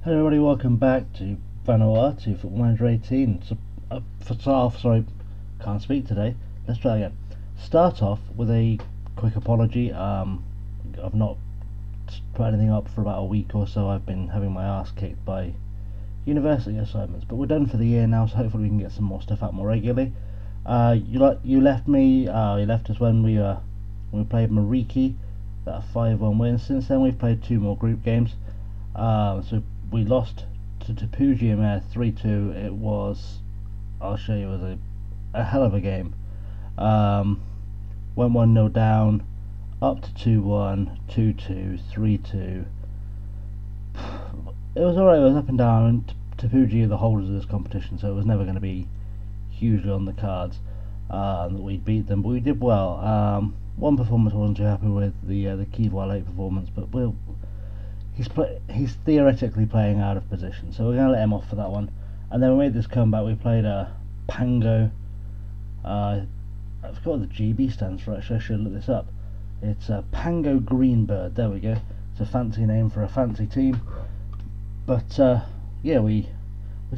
Hello everybody, welcome back to Vanuatu Football Manager 18. Sorry, can't speak today. Let's try again. Start off with a quick apology. I've not put anything up for about a week or so. I've been having my ass kicked by university assignments, but we're done for the year now, so hopefully we can get some more stuff out more regularly. You left us when we played Mariki, that 5-1 win. Since then we've played 2 more group games. So we lost to Tapuji 3-2. It was, I'll show you, it was a hell of a game. Went 1-0 down, up to 2-1, 2-2, 3-2. It was alright, it was up and down, and Tapuji are the holders of this competition, so it was never going to be hugely on the cards that we'd beat them, but we did well. One performance I wasn't too happy with, the Kivwa late performance, but he's theoretically playing out of position, so we're going to let him off for that one. And then we made this comeback. We played a Pango. I forgot what the GB stands for, actually. I should look this up. It's a Pango Greenbird. There we go. It's a fancy name for a fancy team. But yeah, we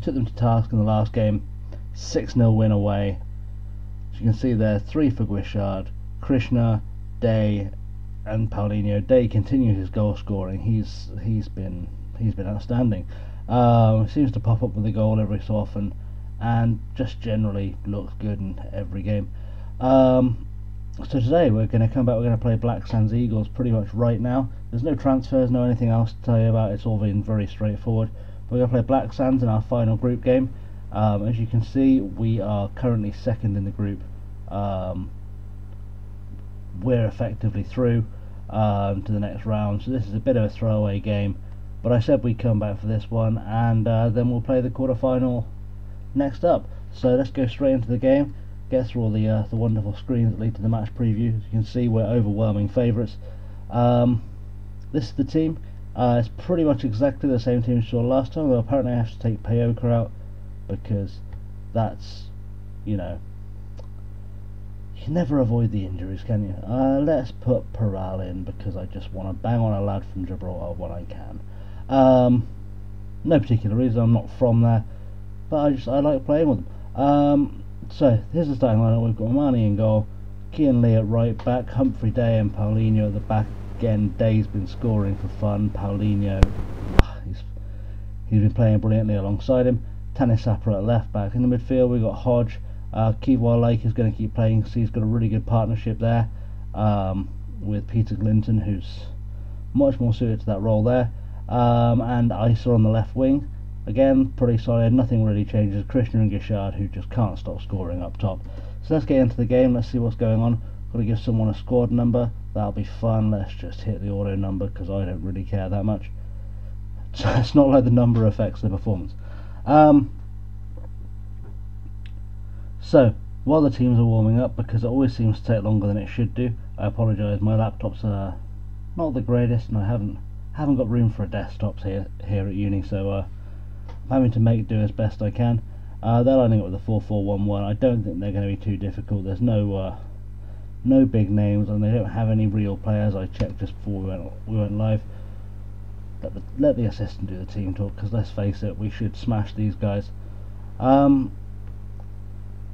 took them to task in the last game. 6-0 win away. As you can see there, 3 for Guishard, Krishna, Day, and Paulinho. Day continues his goal scoring. He's been outstanding. Seems to pop up with a goal every so often, and just generally looks good in every game. So today we're going to come back. We're going to play Black Sands Eagles pretty much right now. There's no transfers, no anything else to tell you about. It's all been very straightforward. We're going to play Black Sands in our final group game. As you can see, we are currently second in the group. We're effectively through to the next round, so this is a bit of a throwaway game, but I said we'd come back for this one, and then we'll play the quarterfinal next up. So let's go straight into the game, get through all the wonderful screens that lead to the match preview. As you can see, we're overwhelming favourites. This is the team. It's pretty much exactly the same team as we saw last time, though apparently I have to take Payoka out because that's, you know, you can never avoid the injuries, can you? Let's put Peral in because I just want to bang on a lad from Gibraltar when I can. No particular reason, I'm not from there, but I like playing with them. So here's the starting lineup. We've got Mani in goal, Kian Lee at right back, Humphrey, Day and Paulinho at the back. Again, Day's been scoring for fun. Paulinho, he's been playing brilliantly alongside him. Tanisapra at left back. In the midfield we've got Hodge. Kivwa Lake is going to keep playing, so he's got a really good partnership there with Peter Glinton, who's much more suited to that role there. And Isa on the left wing, again pretty solid, nothing really changes. Krishna and Gishard, who just can't stop scoring up top. So let's get into the game, let's see what's going on. Got to give someone a squad number, that'll be fun. Let's just hit the auto number because I don't really care that much. So it's not like the number affects the performance. So, while the teams are warming up, because it always seems to take longer than it should do, I apologise, my laptops are not the greatest, and I haven't got room for a desktop here at uni, so I'm having to make do as best I can. They're lining up with the 4-4-1-1. I don't think they're going to be too difficult. There's no big names, and they don't have any real players. I checked just before we went live. Let the assistant do the team talk, because let's face it, we should smash these guys.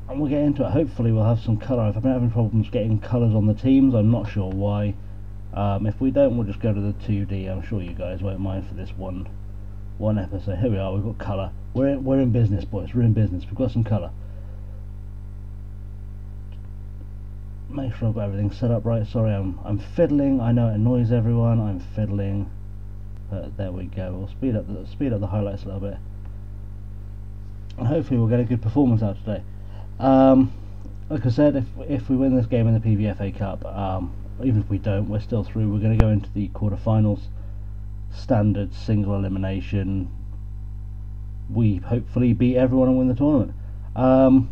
And we'll get into it. Hopefully we'll have some colour. If I've been having problems getting colours on the teams, I'm not sure why. If we don't, we'll just go to the 2D. I'm sure you guys won't mind for this one episode. Here we are, we've got colour. We're in business, boys. We're in business. We've got some colour. Make sure I've got everything set up right. Sorry, I'm fiddling. I know it annoys everyone. I'm fiddling. But there we go. We'll speed up the highlights a little bit. And hopefully we'll get a good performance out today. Like I said, if we win this game in the PVFA Cup, even if we don't, we're still through. We're going to go into the quarterfinals, standard single elimination. We hopefully beat everyone and win the tournament. Not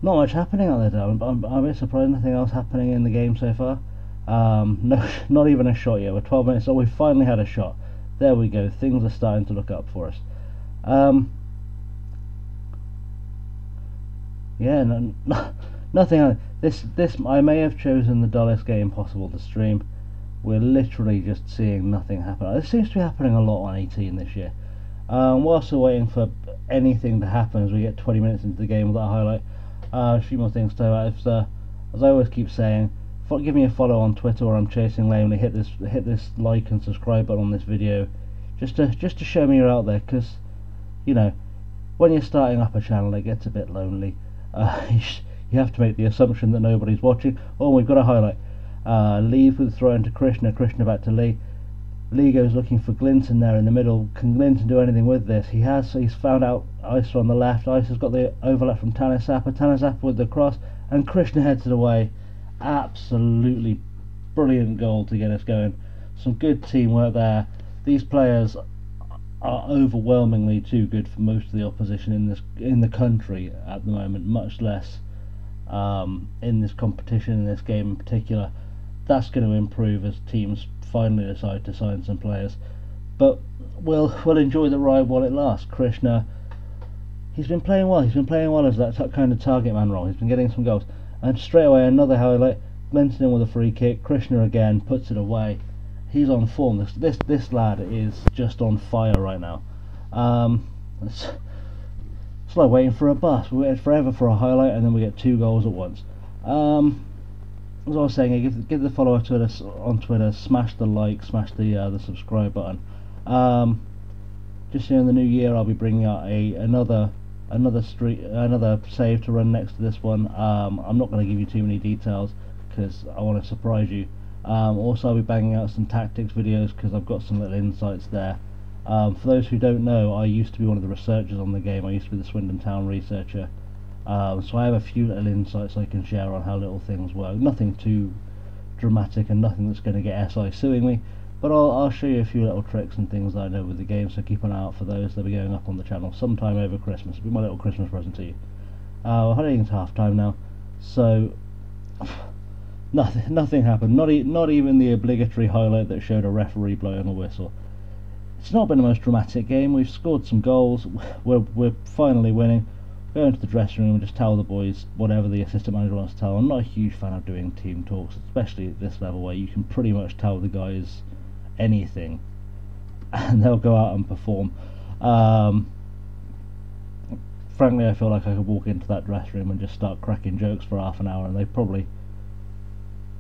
much happening out there, I'm a bit surprised. Nothing else happening in the game so far. No, not even a shot yet. We're 12 minutes, so we finally had a shot. There we go. Things are starting to look up for us. Yeah, nothing. This I may have chosen the dullest game possible to stream, we're literally just seeing nothing happen. This seems to be happening a lot on 18 this year. Whilst we're waiting for anything to happen, as we get 20 minutes into the game with that highlight, a few more things to as I always keep saying, give me a follow on Twitter, or I'm chasing Laney. Hit this like and subscribe button on this video, just to show me you're out there, because you know, when you're starting up a channel, it gets a bit lonely. You have to make the assumption that nobody's watching. Oh, we've got a highlight. Lee with the throw into Krishna back to Lee. Lee goes looking for Glinton there in the middle. Can Glinton do anything with this? He's found out Isa on the left. Isa's got the overlap from Tanasapa with the cross, and Krishna heads it away. Absolutely brilliant goal to get us going. Some good teamwork there. These players are overwhelmingly too good for most of the opposition in the country at the moment, much less in this competition, in this game in particular. That's going to improve as teams finally decide to sign some players, but we'll enjoy the ride while it lasts. Krishna, he's been playing well as that kind of target man role. He's been getting some goals, and straight away another highlight. Glenton in with a free kick. Krishna again puts it away. He's on form. This lad is just on fire right now. It's like waiting for a bus. We waited forever for a highlight, and then we get 2 goals at once. As I was saying, give the follow on Twitter, smash the like, smash the subscribe button. Just here in the new year, I'll be bringing out another save to run next to this one. I'm not going to give you too many details because I want to surprise you. Also, I'll be banging out some tactics videos because I've got some little insights there. For those who don't know, I used to be one of the researchers on the game. I used to be the Swindon Town researcher. So I have a few little insights I can share on how little things work. Nothing too dramatic and nothing that's going to get SI suing me, but I'll show you a few little tricks and things that I know with the game, so keep an eye out for those. They'll be going up on the channel sometime over Christmas. It'll be my little Christmas present to you. We're heading into half time now, so nothing happened. Not even the obligatory highlight that showed a referee blowing a whistle. It's not been the most dramatic game. We've scored some goals. We're finally winning. Go into the dressing room and just tell the boys whatever the assistant manager wants to tell. I'm not a huge fan of doing team talks, especially at this level where you can pretty much tell the guys anything and they'll go out and perform. Frankly, I feel like I could walk into that dressing room and just start cracking jokes for half an hour and they'd probably,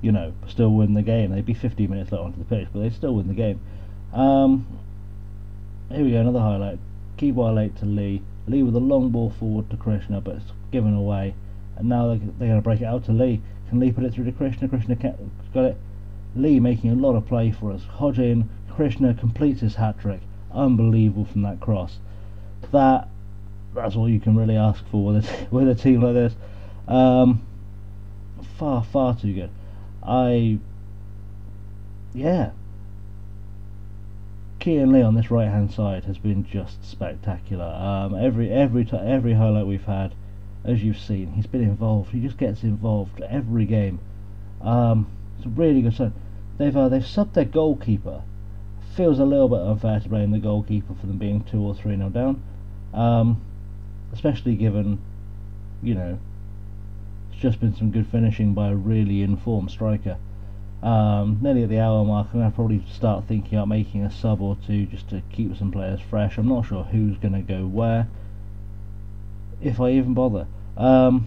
you know, still win the game. They'd be 15 minutes late onto the pitch, but they'd still win the game. Here we go, another highlight. Key ball late to Lee. Lee with a long ball forward to Krishna, but it's given away. And now they're going to break it out to Lee. Can Lee put it through to Krishna? Krishna got it. Lee making a lot of play for us. Hodge in. Krishna completes his hat-trick. Unbelievable from that cross. That's all you can really ask for with a team like this. Far too good. Yeah. Kean Lee on this right hand side has been just spectacular. Every highlight we've had, as you've seen, he's been involved. He just gets involved every game. It's a really good sign. They've subbed their goalkeeper. Feels a little bit unfair to blame the goalkeeper for them being 2 or 3-0 down, especially given, you know, it's just been some good finishing by a really informed striker. Nearly at the hour mark, I'm going to probably start thinking about making a sub or two just to keep some players fresh. I'm not sure who's going to go where, if I even bother. But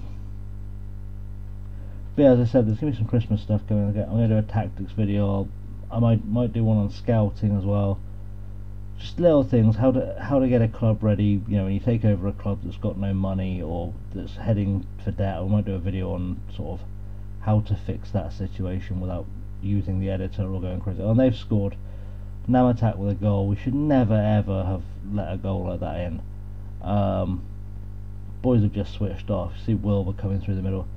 yeah, as I said, there's going to be some Christmas stuff going. I'm going to do a tactics video. I might do one on scouting as well. Just little things, how to get a club ready. You know, when you take over a club that's got no money or that's heading for debt, I might do a video on sort of how to fix that situation without using the editor or going crazy. And they've scored. Namatak with a goal. We should never ever have let a goal like that in. Boys have just switched off. See Wilbur coming through the middle.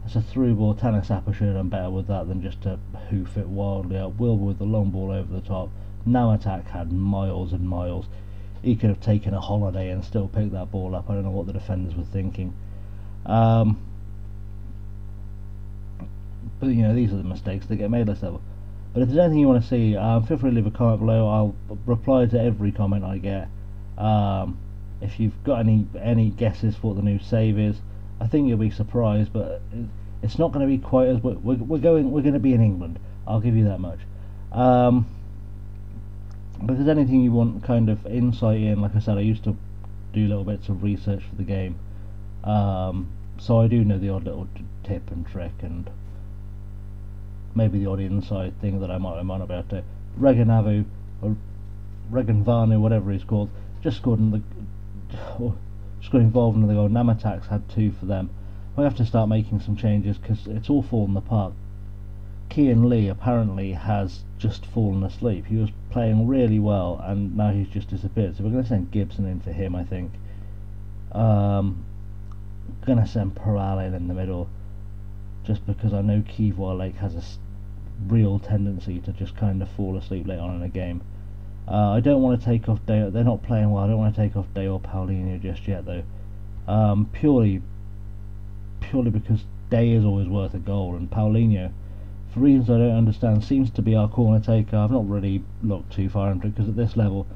That's a through ball. Tanasapa should have done better with that than just to hoof it wildly out. Wilbur with the long ball over the top. Namatak had miles and miles. He could have taken a holiday and still picked that ball up. I don't know what the defenders were thinking. But you know, these are the mistakes that get made at this level. But if there's anything you want to see, feel free to leave a comment below. I'll reply to every comment I get. If you've got any guesses for what the new save is, I think you'll be surprised. But it's not going to be quite as we're going to be in England. I'll give you that much. But if there's anything you want kind of insight in, like I said, I used to do little bits of research for the game, so I do know the odd little tip and trick and maybe the odd inside thing that I might not be able to. Reganavu, or Reganvanu, whatever he's called, just got involved in the goal. Namatax had 2 for them. We have to start making some changes because it's all fallen apart. Kian Lee apparently has just fallen asleep. He was playing really well and now he's just disappeared. So we're going to send Gibson in for him, I think. Going to send Peral in the middle just because I know Kivoy Lake has a real tendency to just kind of fall asleep late on in a game. I don't want to take off Dale. They're not playing well. I don't want to take off Dale Paulinho just yet though. Purely because Day is always worth a goal, and Paulinho, for reasons I don't understand, seems to be our corner taker. I've not really looked too far into it because at this level,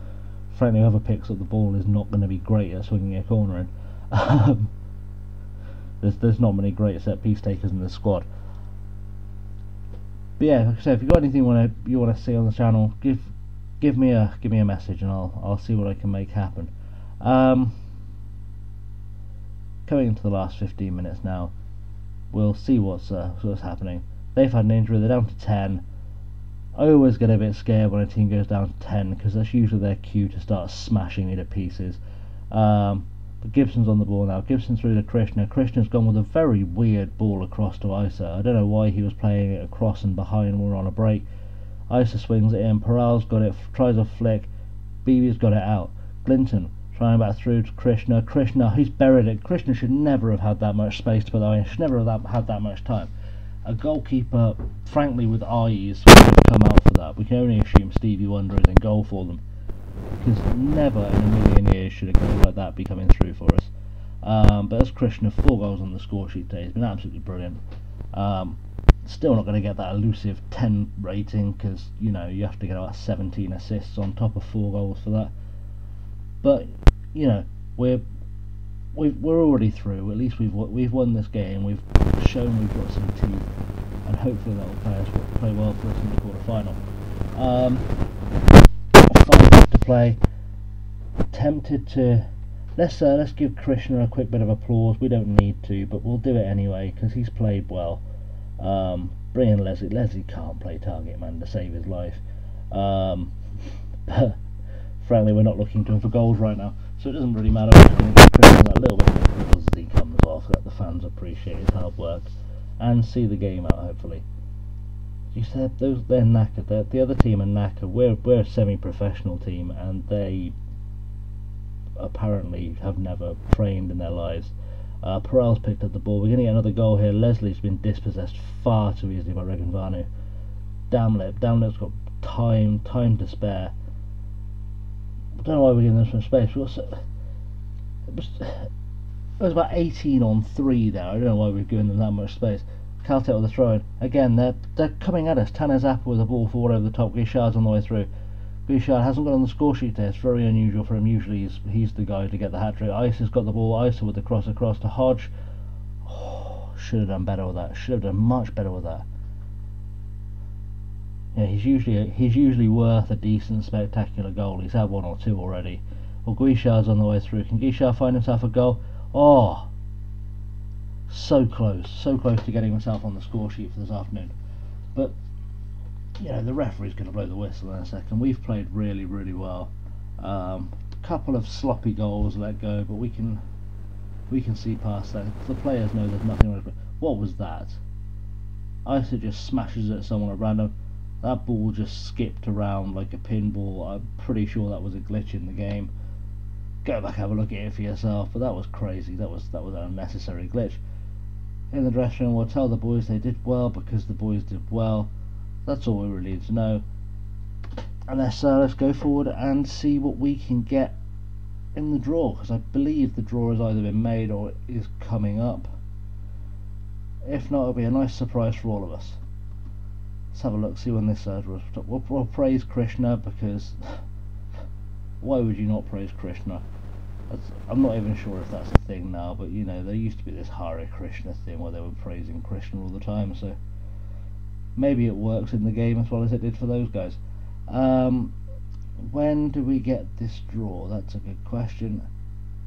frankly, whoever picks up the ball is not going to be great at swinging a corner in. There's not many great set piece takers in the squad. But yeah, like I said, if you've got anything you want to see on the channel, give me a message and I'll see what I can make happen. Coming into the last 15 minutes now, we'll see what's happening. They've had an injury, they're down to 10. I always get a bit scared when a team goes down to 10 because that's usually their cue to start smashing me to pieces. But Gibson's on the ball now. Gibson through to Krishna. Krishna's gone with a very weird ball across to Isa. I don't know why he was playing it across and behind when we're on a break. Isa swings it in. Peral's got it, tries a flick. BB's got it out. Glinton trying back through to Krishna. Krishna, he's buried it. Krishna should never have had that much space to put that in. Should never have had that much time. A goalkeeper, frankly, with eyes would come out for that. We can only assume Stevie Wonder is in goal for them, because never in a million years should a goal like that be coming through for us. But as Krishna, 4 goals on the score sheet today, he's been absolutely brilliant. Still not going to get that elusive 10 rating because you have to get about 17 assists on top of 4 goals for that. But we're already through. At least we've won this game. We've shown we've got some teeth, and hopefully that will play well for us in the quarter-final. 5 left to play. Tempted to let's give Krishna a quick bit of applause. We don't need to, but we'll do it anyway because he's played well. Bring in Leslie. Leslie can't play target man to save his life. But frankly, we're not looking to him for goals right now, so it doesn't really matter. We're going to give Krishna that little bit of applause as he comes off. Let the fans appreciate his hard work and see the game out. Hopefully. You said they're knackered. The other team are knackered. We're a semi-professional team, and they apparently have never trained in their lives. Peral's picked up the ball. We're going to get another goal here. Leslie's been dispossessed far too easily by Reganvanu. Damlep's got time to spare. I don't know why we're giving them some space. It was about 18 on 3 there. I don't know why we're giving them that much space. Caltech with the throw in. Again, they're coming at us. Tanner Zappa with the ball forward over the top. Guichard's on the way through. Guichard hasn't got on the score sheet there. It's very unusual for him. Usually he's the guy to get the hat-trick. Isa's got the ball. Isa with the cross across to Hodge. Oh, should have done better with that. Should have done much better with that. Yeah, he's usually worth a decent, spectacular goal. He's had 1 or 2 already. Well, Guichard's on the way through. Can Guichard find himself a goal? Oh, so close to getting himself on the score sheet for this afternoon. But the referee's going to blow the whistle in a second. We've played really, really well. Couple of sloppy goals let go, but we can see past that. The players know there's nothing wrong with it. What was that? Isa just smashes it at someone at random. That ball just skipped around like a pinball. I'm pretty sure that was a glitch in the game. Go back, have a look at it for yourself. But that was crazy. That was an unnecessary glitch. In the dressing room, we'll tell the boys they did well because the boys did well. That's all we really need to know. And let's go forward and see what we can get in the draw, because I believe the draw has either been made or is coming up. If not, it'll be a nice surprise for all of us. Let's have a look, see when this we'll praise Krishna, because why would you not praise Krishna? I'm not even sure if that's a thing now, but there used to be this Hare Krishna thing where they were praising Krishna all the time, so maybe it works in the game as well as it did for those guys. When do we get this draw? That's a good question.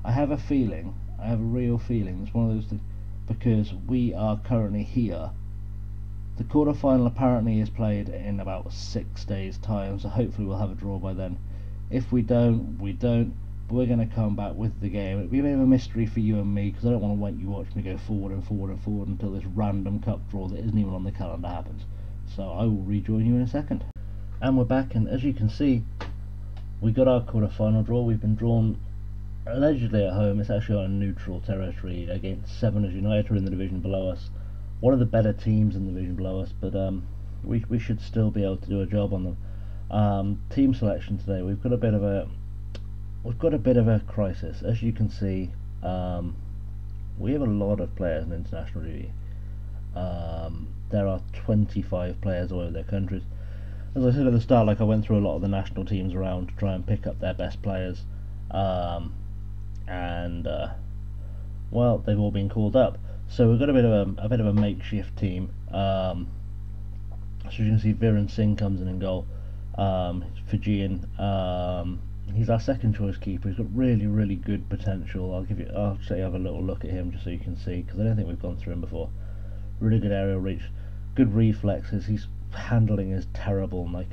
I have a feeling, I have a real feeling, it's one of those things, because we are currently here. The quarterfinal apparently is played in about 6 days time, so hopefully we'll have a draw by then. If we don't, we don't, but we're going to come back with the game. It'll be a bit of a mystery for you and me, because I don't want to wait you watch me go forward and forward and forward until this random cup draw that isn't even on the calendar happens. So I will rejoin you in a second. And we're back, and as you can see, we got our quarterfinal draw. We've been drawn allegedly at home. It's actually on neutral territory against Severners United, who are in the division below us. One of the better teams in the division below us, but we should still be able to do a job on them. Team selection today, we've got a bit of a crisis. As you can see, we have a lot of players in international duty. There are 25 players all over their countries. As I said at the start, I went through a lot of the national teams around to try and pick up their best players, well, they've all been called up. So we've got a bit of a makeshift team. So you can see Viren Singh comes in goal. Fijian. He's our second choice keeper. He's got really good potential. I'll show you have a little look at him just so you can see, because I don't think we've gone through him before. Really good aerial reach, good reflexes. His handling is terrible, and I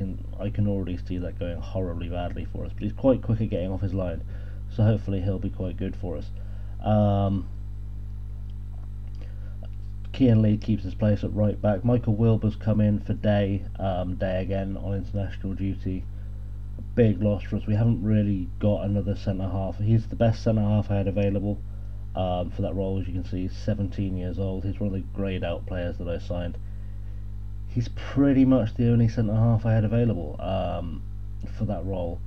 can already see that going horribly badly for us. But he's quite quick at getting off his line, so hopefully he'll be quite good for us. Kian Lee keeps his place at right back. Michael Wilbur's come in for Day again on international duty. A big loss for us. We haven't really got another centre half. He's the best centre half I had available for that role. As you can see, he's 17 years old. He's one of the greyed out players that I signed. He's pretty much the only centre half I had available for that role,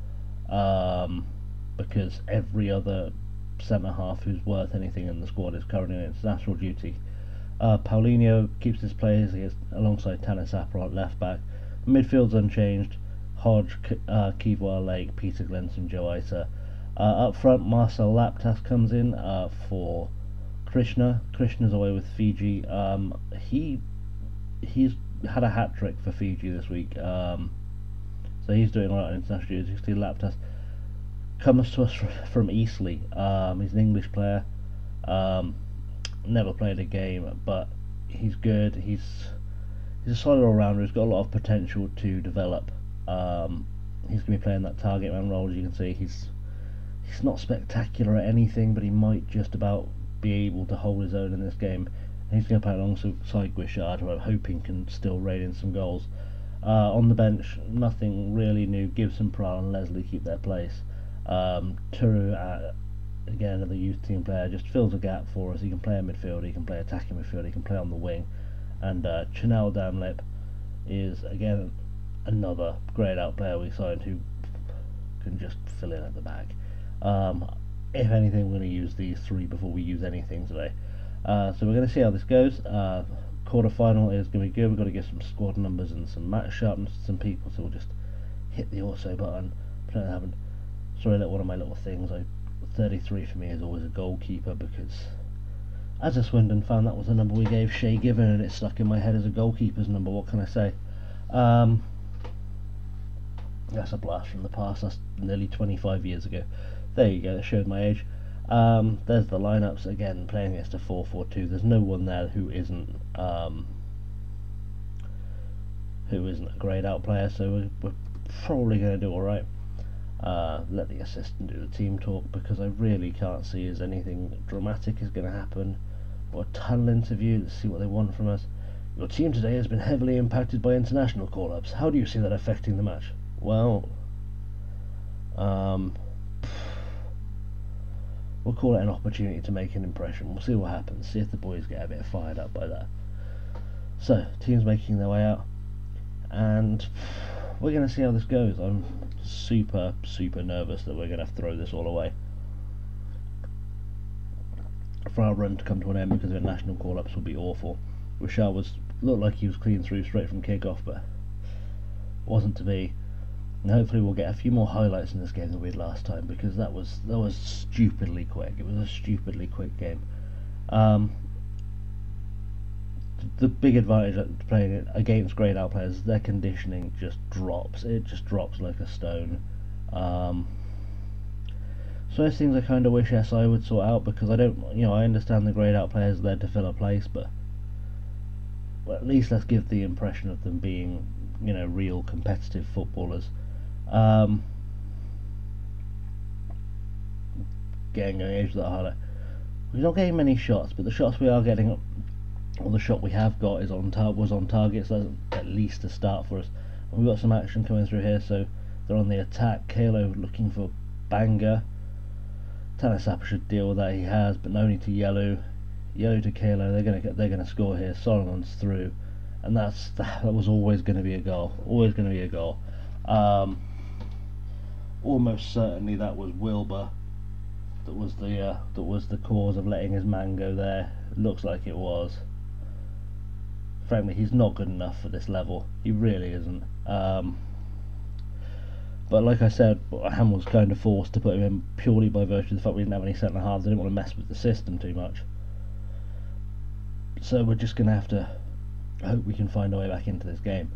because every other centre half who's worth anything in the squad is currently on international duty. Paulinho keeps his place alongside Tanis Apra at left back. Midfield's unchanged. Hodge, Kivoa Lake, Peter Glenson, Joe Isa. Up front, Marcel Laptas comes in for Krishna. Krishna's away with Fiji. He's had a hat-trick for Fiji this week, so he's doing alright on international duty. You can see Laptas comes to us from Eastleigh. He's an English player. Never played a game, but he's good. He's a solid all-rounder. He's got a lot of potential to develop. He's going to be playing that target man role. As you can see, he's not spectacular at anything, but he might just about be able to hold his own in this game. And he's going to play alongside Guichard, who I'm hoping can still rain in some goals. On the bench, nothing really new. Gibson, Pral and Leslie keep their place. Turu, again, another youth team player, just fills a gap for us. He can play a midfield, he can play attacking midfield, he can play on the wing. And Chanel Damlip is, again, another greyed out player we signed who can just fill in at the back. If anything, we're going to use these three before we use anything today. So we're going to see how this goes. Quarterfinal is going to be good. We've got to get some squad numbers and some match sharpness to some people, so we'll just hit the also button. Pretend it happened. Sorry, one of my little things. 33 for me is always a goalkeeper, because as a Swindon fan, that was the number we gave Shay Given, and it stuck in my head as a goalkeeper's number. What can I say? That's a blast from the past. That's nearly 25 years ago. There you go, it showed my age. There's the lineups again, playing against a 4-4-2. There's no one there who isn't a greyed out player, so we're probably going to do alright. Let the assistant do the team talk, because I really can't see as anything dramatic is going to happen. Or a tunnel interview. Let's see what they want from us. Your team today has been heavily impacted by international call-ups. How do you see that affecting the match? Well, we'll call it an opportunity to make an impression. We'll see what happens. See if the boys get a bit fired up by that. So, team's making their way out, and we're going to see how this goes. I'm super nervous that we're going to have to throw this all away for our run to come to an end, because the national call-ups would be awful. Richard looked like he was clean through straight from kick-off, but wasn't to be. And hopefully we'll get a few more highlights in this game than we did last time, because that was stupidly quick. It was a stupidly quick game. the big advantage of playing against greyed out players is their conditioning just drops. It just drops like a stone. So those things I kind of wish SI would sort out, because I don't, I understand the greyed out players are there to fill a place, but at least let's give the impression of them being, real competitive footballers. Getting edge that harder. We're not getting many shots, but the shots we are getting, or the shot we have got, was on target, so that's at least a start for us. And we've got some action coming through here, so they're on the attack. Kalo looking for Banga. Tanisapa should deal with that. He has, but no need to yellow to Kalo. They're gonna score here. Solomon's through, and that was always going to be a goal. Always going to be a goal. Almost certainly that was Wilbur. That was the cause of letting his man go there. Looks like it was. Frankly, he's not good enough for this level. He really isn't. But like I said, Ham was kind of forced to put him in purely by virtue of the fact we didn't have any centre halves. They didn't want to mess with the system too much. So we're just going to have to hope we can find our way back into this game.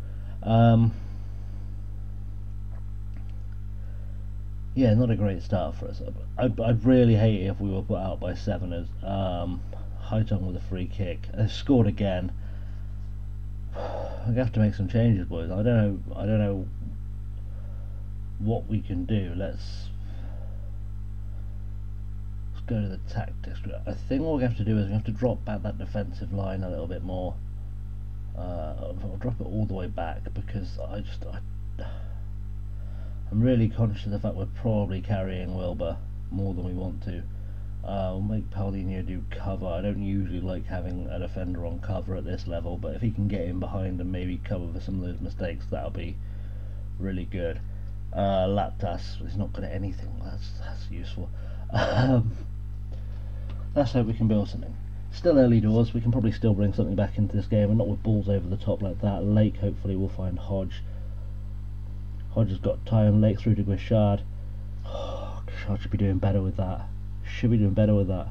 Yeah, not a great start for us. I'd really hate it if we were put out by seveners. Haitung with a free kick. They've scored again. We have to make some changes, boys. I don't know what we can do. Let's go to the tactics. I think what we have to do is we have to drop back that defensive line a little bit more. I'll drop it all the way back, because I'm really conscious of the fact we're probably carrying Wilbur more than we want to. We'll make Paulinho do cover. I don't usually like having a defender on cover at this level, but if he can get in behind and maybe cover for some of those mistakes, that'll be really good. Laptas is not good at anything. That's useful. Let's hope we can build something. Still early doors. We can probably still bring something back into this game, and not with balls over the top like that. Lake, hopefully we'll find Hodge. Hodge has got time. Lake through to Guichard. Oh, Guichard should be doing better with that. Should be doing better with that.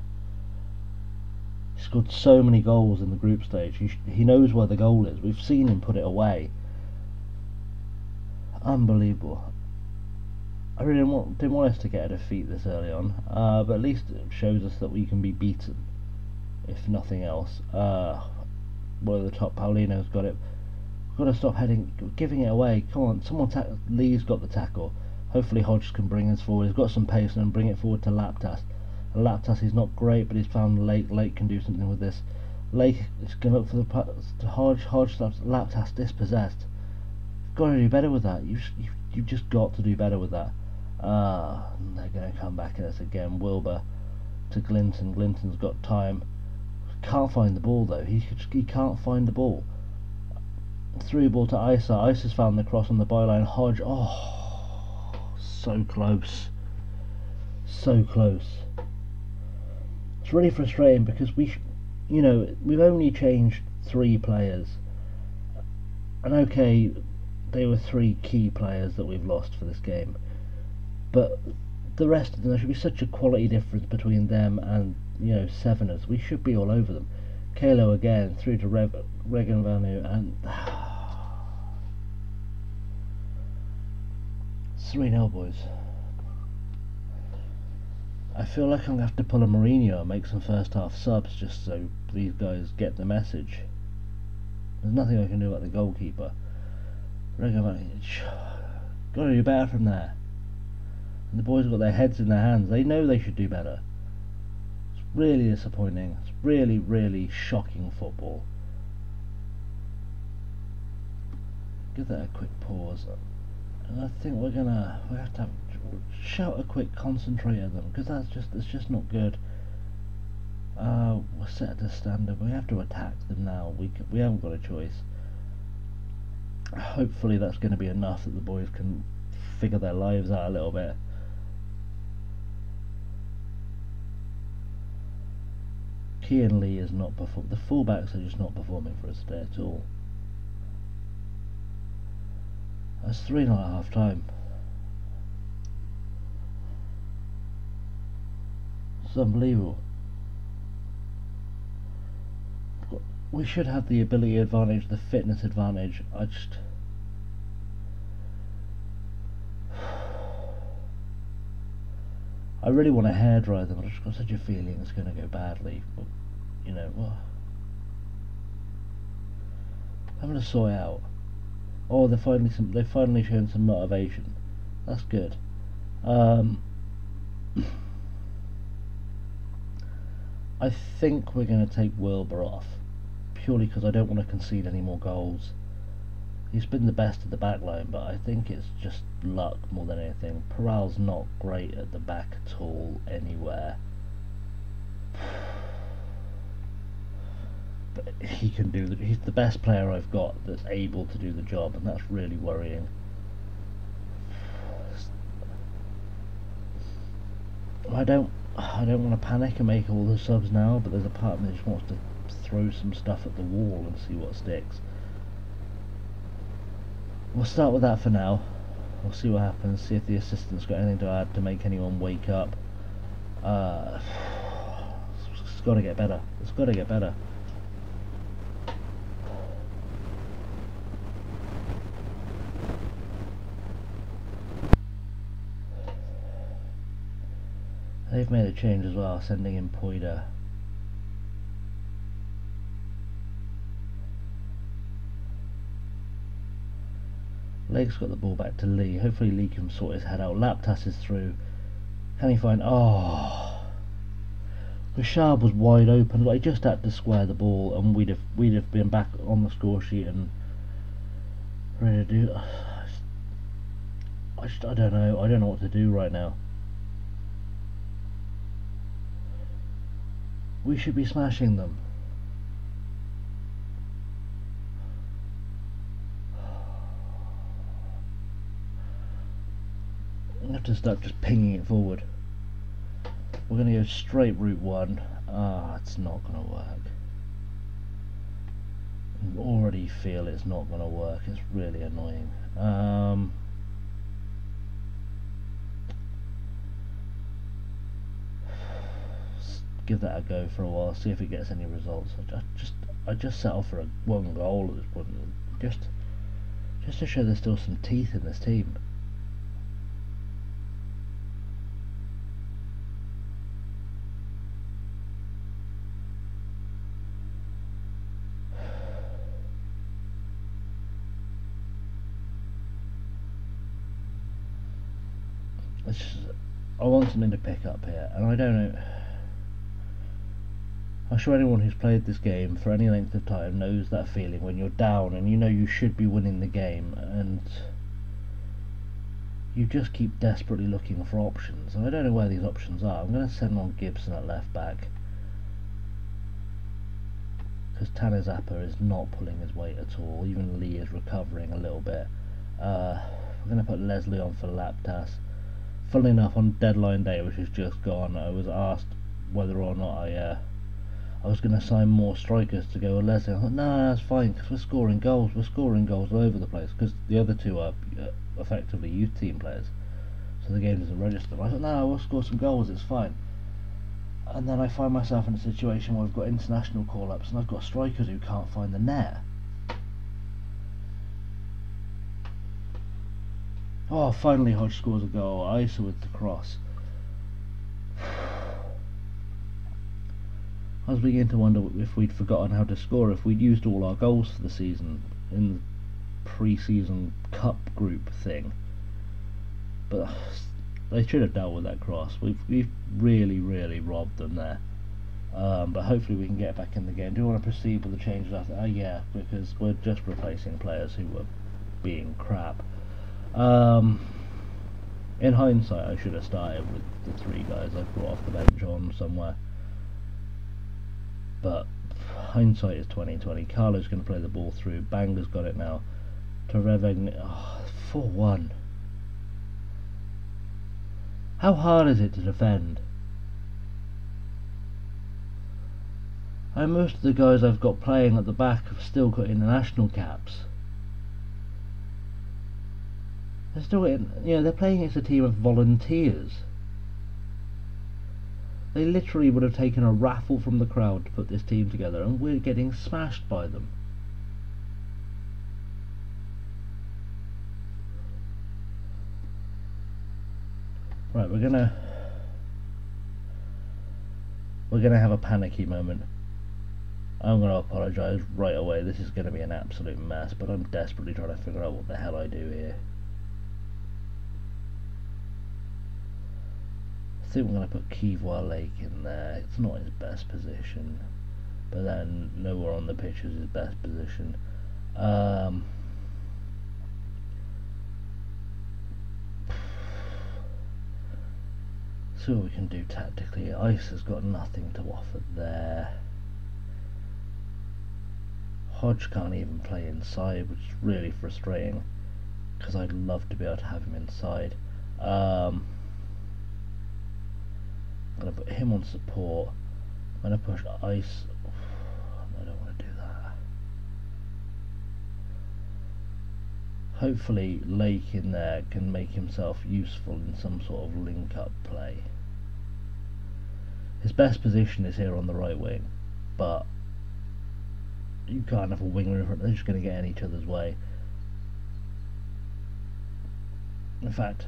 He scored so many goals in the group stage. He knows where the goal is. We've seen him put it away. Unbelievable. I really didn't want us to get a defeat this early on, but at least it shows us that we can be beaten, if nothing else. One of the top, Paulino's got it. We've got to stop giving it away. Come on, someone Lee's got the tackle. Hopefully Hodge can bring us forward. He's got some pace and bring it forward to Laptas. And Laptas is not great, but he's found Lake. Lake can do something with this. Lake is going to look for the Hodge. Hodge stops. Laptas dispossessed. You've got to do better with that. You've just got to do better with that. They're going to come back at us again. Wilbur to Glinton. Glinton's got time. Can't find the ball though. He can't find the ball. Through ball to Isa. Isa's found the cross on the byline. Hodge. Oh, so close. So close. It's really frustrating because we've only changed 3 players. And okay, they were 3 key players that we've lost for this game. But the rest of them, there should be such a quality difference between them and, seveners. We should be all over them. Kalo again, through to Regan Vanu, and 3-0, boys. I feel like I'm going to have to pull a Mourinho and make some first half subs just so these guys get the message. There's nothing I can do about the goalkeeper. Regan Vanu, got to do better from there. And the boys have got their heads in their hands. They know they should do better. It's really disappointing. It's really, really shocking football. Give that a quick pause. And I think we have to shout a quick concentrate at them, because it's just not good. We're set to standard. We have to attack them now. We haven't got a choice. Hopefully that's going to be enough that the boys can figure their lives out a little bit. Kian Lee is not performing. The fullbacks are just not performing for us today at all. That's 3-0 at half time. It's unbelievable. we should have the ability advantage, the fitness advantage. I really want to hairdry them. I've just got such a feeling it's going to go badly. But you know, I'm going to soy out. Oh, they've finally shown some motivation. That's good. I think we're going to take Wilbur off, purely because I don't want to concede any more goals. He's been the best at the back line, but I think it's just luck more than anything. Parral's not great at the back at all, anywhere. But he can do he's the best player I've got that's able to do the job, and that's really worrying. I don't want to panic and make all the subs now, but there's a part of me that just wants to throw some stuff at the wall and see what sticks. We'll start with that for now. We'll see what happens, see if the assistant's got anything to add to make anyone wake up. It's got to get better. It's got to get better. They've made a change as well, sending in Poida. Lake's got the ball back to Lee. Hopefully Lee can sort his head out. Laptas is through. Can he find... Oh! Rashad was wide open. Like, just had to square the ball and we'd have been back on the score sheet and ready to do... I don't know. I don't know what to do right now. We should be smashing them. I have to start just pinging it forward. We're going to go straight route 1. It's not going to work. I already feel it's not going to work. It's really annoying. Give that a go for a while, see if it gets any results. I just settle for a 1 goal at this point, just to show there's still some teeth in this team. I want something to pick up here, and I don't know. I'm sure anyone who's played this game for any length of time knows that feeling when you're down and you know you should be winning the game and you just keep desperately looking for options, and I don't know where these options are. I'm going to send on Gibson at left back because Tanner Zappa is not pulling his weight at all. Even Lee is recovering a little bit. I'm going to put Leslie on for Laptas. Funnily enough, on deadline day, which has just gone, I was asked whether or not I was going to sign more strikers to go with Leslie. I thought, no, that's fine, because we're scoring goals all over the place, because the other two are effectively youth team players, so the game doesn't register. I thought, no, we'll score some goals, it's fine. And then I find myself in a situation where I've got international call-ups, and I've got strikers who can't find the net. Oh, finally Hodge scores a goal. Isa with the cross. I was beginning to wonder if we'd forgotten how to score, if we'd used all our goals for the season in the pre-season cup group thing. But they should have dealt with that cross. We've really robbed them there. But hopefully we can get back in the game. Do you want to proceed with the changes after? Yeah, because we're just replacing players who were being crap. In hindsight, I should have started with the 3 guys I brought off the bench on somewhere. But hindsight is 20/20. Carlo's going to play the ball through. Banger's got it now. Torrevegn, 4-1. How hard is it to defend? Most of the guys I've got playing at the back have still got international caps. They're still getting, they're playing against a team of volunteers. They literally would have taken a raffle from the crowd to put this team together, and we're getting smashed by them. Right, we're gonna have a panicky moment. I'm gonna apologise right away. This is gonna be an absolute mess, but I'm desperately trying to figure out what the hell I do here. I think we're going to put Kivois Lake in there. It's not his best position, but then nowhere on the pitch is his best position. See what we can do tactically. Ice has got nothing to offer there. Hodge can't even play inside, which is really frustrating, because I'd love to be able to have him inside. I'm going to put him on support. I'm going to push Ice. I don't want to do that. Hopefully Lake in there can make himself useful in some sort of link-up play. His best position is here on the right wing, but you can't have a winger in front. They're just going to get in each other's way. In fact,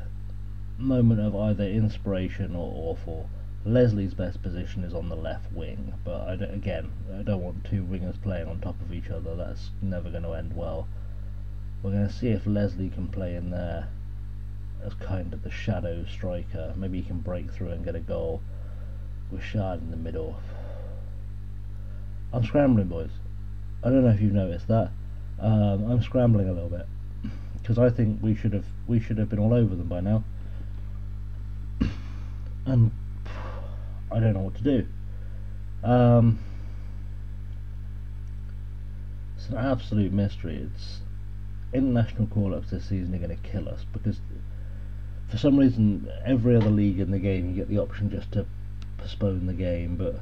moment of either inspiration or awful. Leslie's best position is on the left wing, but I don't want two wingers playing on top of each other. That's never going to end well. We're going to see if Leslie can play in there as kind of the shadow striker. Maybe he can break through and get a goal with Shard in the middle. I'm scrambling, boys. I don't know if you've noticed that. I'm scrambling a little bit because I think we should have been all over them by now, and I don't know what to do. It's an absolute mystery. It's international call-ups this season are going to kill us, because for some reason every other league in the game you get the option just to postpone the game, but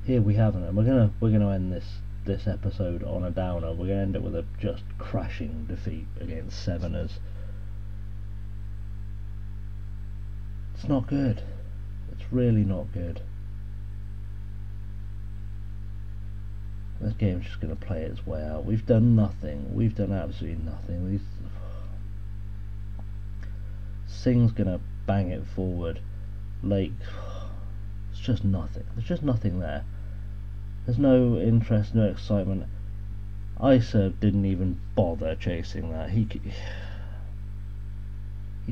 here we haven't, and we're gonna end this episode on a downer. We're gonna end it with a just crashing defeat against Severners. It's not good. It's really not good. This game's just going to play its way out. We've done nothing. We've done absolutely nothing. Singh's going to bang it forward. Lake, it's just nothing. There's just nothing there. There's no interest, no excitement. Isa didn't even bother chasing that. He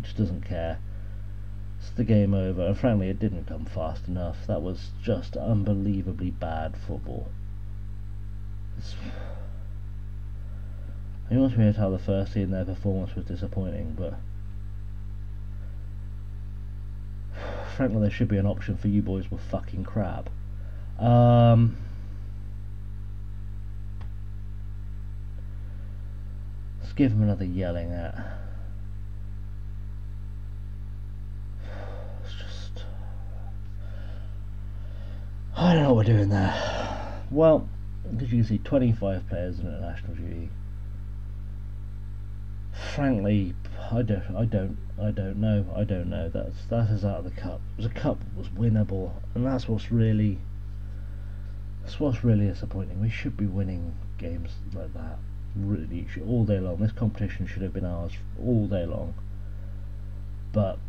just doesn't care. It's the game over, and frankly it didn't come fast enough. That was just unbelievably bad football. You must be able to tell the first team their performance was disappointing, but frankly there should be an option for you boys with fucking crap. Let's give him another yelling at. It's just, I don't know what we're doing there. Well, as you can see, 25 players in international duty. Frankly, I don't know. That is out of the cup. It was a cup that was winnable, and that's what's really disappointing. We should be winning games like that, really, all day long. This competition should have been ours all day long, but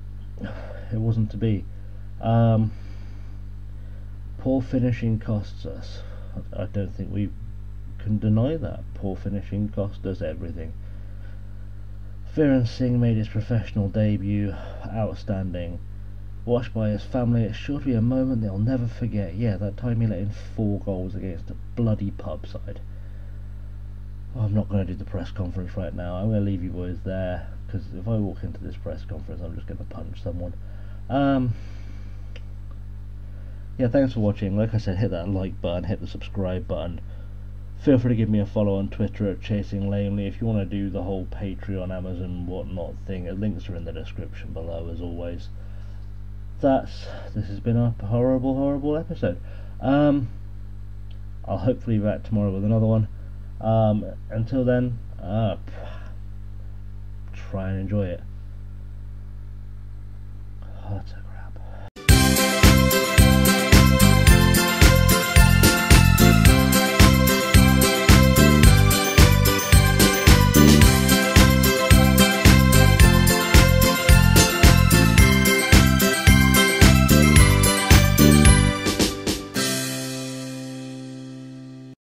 it wasn't to be. Poor finishing costs us. I don't think we can deny that. Poor finishing cost us everything. Viren Singh made his professional debut. Outstanding. Watched by his family. It's sure to be a moment they'll never forget. Yeah, that time he let in 4 goals against a bloody pub side. Oh, I'm not going to do the press conference right now. I'm going to leave you boys there, because if I walk into this press conference I'm just going to punch someone. Yeah, thanks for watching. Like I said, hit that like button, hit the subscribe button. Feel free to give me a follow on Twitter at Chasing Lamely. If you want to do the whole Patreon, Amazon, whatnot thing, links are in the description below as always. This has been a horrible episode. I'll hopefully be back tomorrow with another one. Until then, try and enjoy it.